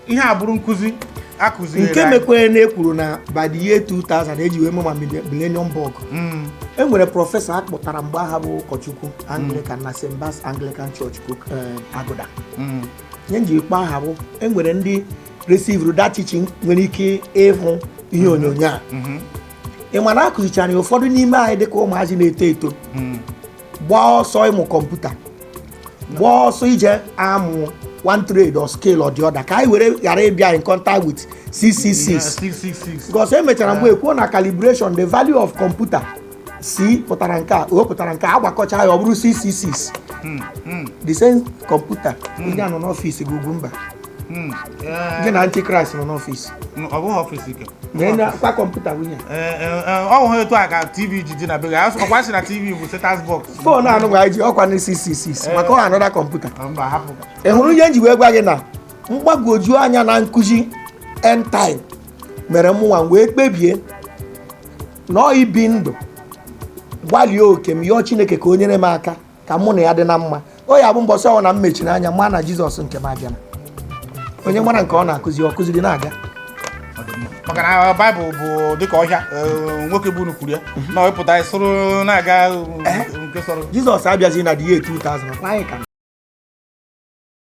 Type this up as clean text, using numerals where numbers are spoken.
ihe a bụrụ nkụzi akụziri nke mekwere na ekwuru na by the year 2000 eji wee mema Millennium Bug enwere prọfesọ akpọtara mgbe aha bụ ụkọchukwu Anglican na St. Bart's Anglican Church Agụda nye njikpa aha bụ enwere ndị receive that teaching nwere ike ịhụ ihe onyonyo a ị mana akụzichara ya ụfọdụ n'ime anyị dịka ụmụazị na-eto eto gbaa ọsọ ịmụ kọmputa gbaa ọsọ ije amụ one trade or scale or the other ka anyị were ghara ịbịa in contact with 666 because emechara mgbe ekwuo na calibration the value of computer C pụtara nke a o pụtara nke a agbakọcha ya ọ bụrụ 666 the same computer onye nọ n'ọfịs gị UGWUMBA gị na Antichrist nọ n'ọfịs ọ bụghị ọfịs ike kwa kọmputa nwunye ọ hụ etu a ka TV ji dị na be gị ọkwa si na TV bụ set-top box fon anụ gwa iji ọkwa na 666 maka ọ anọda kọmputa mba hapụ ị hụrụ ihe nji wee gwa gị na mgbagwoju anya na nkụzi end time mere mụnwa wee kpebie na ibi ndụ gbalie oke m yọọ Chineke ka o nyere m aka ka mụ na ya dị na mma o ya bụ mbọsị ọnwụ na m mechiri anya ma na Jizọs nke m abịa onye mara nke ọ na-akụzi ọ kụziri na-aga maka na Baịbụl bụ dịka ọhịa nwoke bụ n'ukwuru ya na ọ pụta soro na-aga nke sọrọ Jizọs abịazi na the year 2000 anyị ka